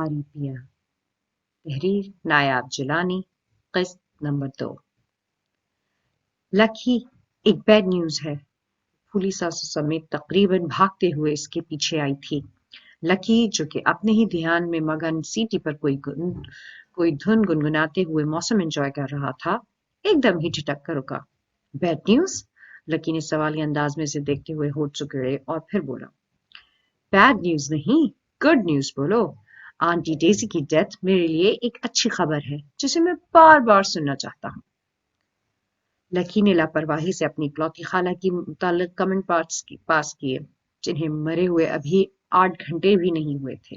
بھاری پیا۔ تحریر نایاب جیلانی، قسط نمبر 2۔ لکی، ایک بیڈ نیوز ہے۔ پولیس ساسو سمیت تقریباً بھاگتے ہوئے اس کے پیچھے آئی تھی۔ لکی جو کہ اپنے ہی دھیان میں مگن سیٹی پر کوئی دھن گنگناتے ہوئے موسم انجوائے کر رہا تھا، ایک دم ہی ٹھٹک کر رکا۔ Bad news? لکی نے سوالی انداز میں اسے دیکھتے ہوئے ہونٹ سکیڑے اور پھر بولا، بیڈ نیوز نہیں، گڈ نیوز بولو۔ آنٹی ڈیزی کی ڈیتھ میرے لیے ایک اچھی خبر ہے جسے میں بار بار سننا چاہتا ہوں۔ لکی نے لاپرواہی سے اپنی اکلوتی خالہ کی متعلق کمنٹ پاس کیے جنہیں مرے ہوئے ابھی 8 گھنٹے بھی نہیں ہوئے تھے۔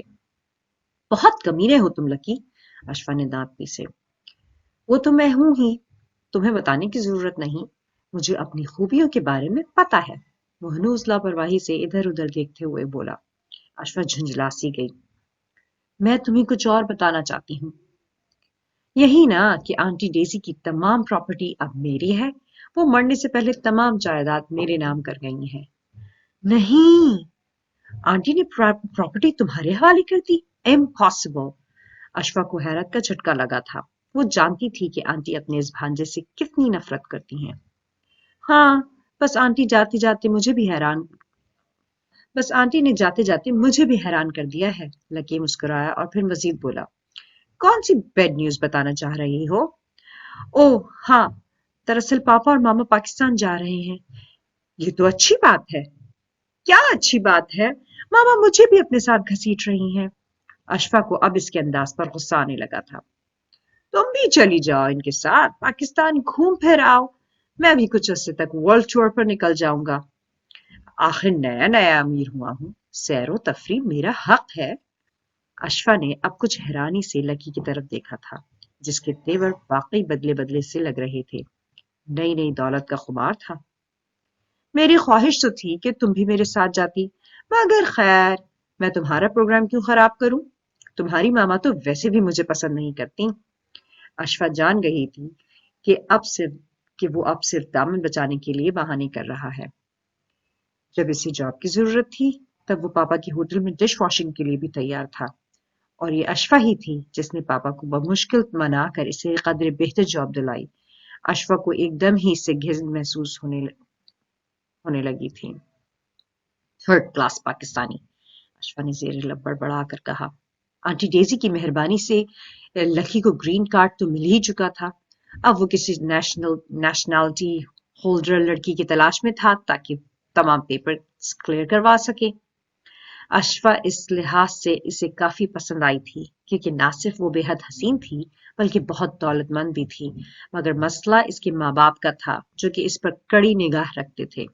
بہت کمینے ہو تم لکی، اشفا نے دانت پیسے۔ وہ تو میں ہوں ہی، تمہیں بتانے کی ضرورت نہیں، مجھے اپنی خوبیوں کے بارے میں پتا ہے، وہ ہنوز لاپرواہی سے ادھر ادھر دیکھتے ہوئے بولا۔ اشفا جھنجھلا سی گئی۔ میں تمہیں کچھ اور بتانا چاہتی ہوں۔ یہی نا کہ آنٹی ڈیزی کی تمام پراپرٹی اب میری ہے، وہ مرنے سے پہلے تمام جائیداد میرے نام کر گئی ہیں۔ نہیں، آنٹی نے پراپرٹی تمہارے حوالے کر دی؟ امپاسبل۔ اشفا کو حیرت کا جھٹکا لگا تھا، وہ جانتی تھی کہ آنٹی اپنے اس بھانجے سے کتنی نفرت کرتی ہیں۔ ہاں، بس آنٹی نے جاتے جاتے مجھے بھی حیران کر دیا ہے، لکی مسکرایا اور پھر مزید بولا، کون سی بیڈ نیوز بتانا چاہ رہی ہو؟ اوہ ہاں، دراصل پاپا اور ماما پاکستان جا رہے ہیں۔ یہ تو اچھی بات ہے۔ کیا اچھی بات ہے؟ ماما مجھے بھی اپنے ساتھ گھسیٹ رہی ہیں۔ اشفا کو اب اس کے انداز پر غصہ آنے لگا تھا۔ تم بھی چلی جاؤ ان کے ساتھ، پاکستان گھوم پھر آؤ، میں بھی کچھ عرصے تک ورلڈ ٹور پر نکل جاؤں گا۔ آخر نیا امیر ہوا ہوں، سیر و تفریح میرا حق ہے۔ اشفا نے اب کچھ حیرانی سے لکی کی طرف دیکھا تھا جس کے تیور واقعی بدلے سے لگ رہے تھے۔ نئی دولت کا خمار تھا۔ میری خواہش تو تھی کہ تم بھی میرے ساتھ جاتی، مگر خیر، میں تمہارا پروگرام کیوں خراب کروں؟ تمہاری ماما تو ویسے بھی مجھے پسند نہیں کرتی۔ اشفا جان گئی تھی کہ وہ اب صرف دامن بچانے کے لیے بہانے کر رہا ہے۔ جب اسے جاب کی ضرورت تھی تب وہ پاپا کی ہوٹل میں ڈش واشنگ کے لیے بھی تیار تھا، اور یہ اشفا ہی تھی جس نے پاپا کو بمشکل منا کر اسے قدر بہتر جاب دلائی۔ اشفا کو ایک دم ہی اس سے گھن محسوس ہونے لگی تھی۔ تھرڈ کلاس پاکستانی، اشفا نے زیر لب بڑبڑا کر کہا۔ آنٹی ڈیزی کی مہربانی سے لکی کو گرین کارڈ تو مل ہی چکا تھا، اب وہ کسی نیشنلٹی ہولڈر لڑکی کی تلاش میں تھا تاکہ تمام پیپر کلیئر کروا سکے۔ اشفا اس لحاظ سے اسے کافی پسند آئی تھی کیونکہ نہ صرف وہ بے حد حسین تھی بلکہ بہت دولت مند بھی تھی، مگر مسئلہ اس کے ماں باپ کا تھا جو کہ اس پر کڑی نگاہ رکھتے تھے۔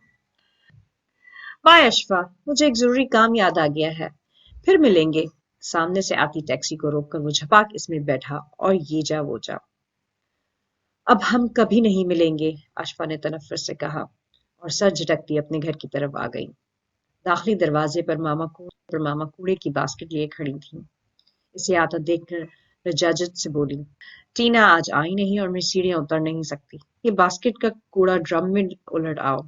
بائے اشفا، مجھے ایک ضروری کام یاد آ گیا ہے، پھر ملیں گے۔ سامنے سے آتی ٹیکسی کو روک کر وہ جھپاک اس میں بیٹھا اور یہ جا وہ جا۔ اب ہم کبھی نہیں ملیں گے، اشفا نے تنفر سے کہا اور سر جھٹکتی اپنے گھر کی طرف آ گئی۔ داخلی دروازے پر ماما کوڑے کی باسکٹ لیے کھڑی تھی۔ اسے آتا دیکھ کر لجاجت سے بولی، ٹینا آج آئی نہیں اور میں سیڑھیاں اتر نہیں سکتی، یہ باسکٹ کا کوڑا ڈرم میں الٹ آؤ۔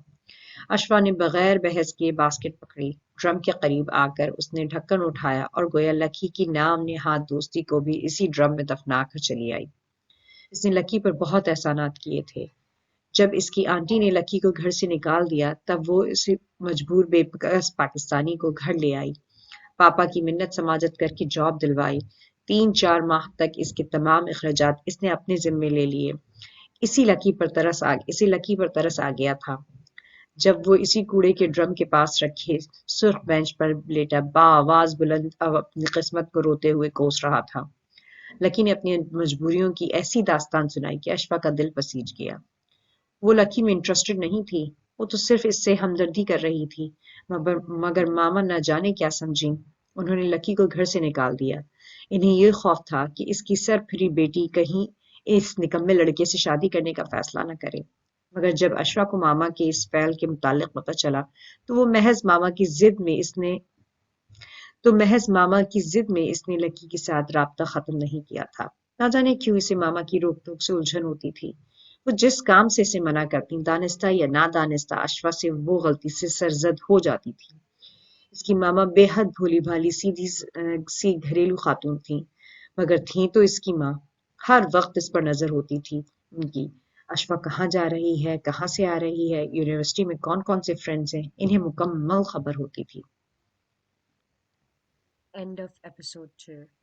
اشفا نے بغیر بحث کیے باسکٹ پکڑی، ڈرم کے قریب آ کر اس نے ڈھکن اٹھایا اور گویا لکی کی نام نہاد دوستی کو بھی اسی ڈرم میں دفنا کر چلی آئی۔ اس نے لکی پر بہت احسانات کیے تھے۔ جب اس کی آنٹی نے لکی کو گھر سے نکال دیا تب وہ اسے مجبور بے بس پاکستانی کو گھر لے آئی، پاپا کی منت سماجت کر کے جاب دلوائی، 3-4 ماہ تک اس کے تمام اخراجات اس نے اپنے ذمے لے لیے۔ اسے لکی پر ترس آ گیا تھا جب وہ اسی کوڑے کے ڈرم کے پاس رکھے سرخ بینچ پر لیٹا بآواز بلند اب اپنی قسمت کو روتے ہوئے کوس رہا تھا۔ لکی نے اپنی مجبوریوں کی ایسی داستان سنائی کہ اشفا کا دل پسیج گیا۔ وہ لکی میں انٹرسٹڈ نہیں تھی، وہ تو صرف اس سے ہمدردی کر رہی تھی، مگر ماما نہ جانے کیا سمجھیں، انہوں نے لکی کو گھر سے نکال دیا۔ انہیں یہ خوف تھا کہ اس کی سر پھری بیٹی کہیں اس نکمے لڑکے سے شادی کرنے کا فیصلہ نہ کرے، مگر جب اشفا کو ماما کے اس فعل کے متعلق پتہ چلا تو محض ماما کی ضد میں اس نے لکی کے ساتھ رابطہ ختم نہیں کیا تھا۔ نہ جانے کیوں اسے ماما کی روک ٹوک سے الجھن ہوتی تھی، وہ جس کام سے اسے منع کرتی، دانستہ یا نادانستہ اشفا سے وہ غلطی سے سرزد ہو جاتی تھی۔ اس کی ماما بے حد بھولی بھالی سیدھی سی گھریلو خاتون تھیں، مگر تھیں تو اس کی ماں۔ ہر وقت اس پر نظر ہوتی تھی ان کی۔ اشفا کہاں جا رہی ہے، کہاں سے آ رہی ہے، یونیورسٹی میں کون کون سے فرینڈز ہیں، انہیں مکمل خبر ہوتی تھی۔ End of episode 2.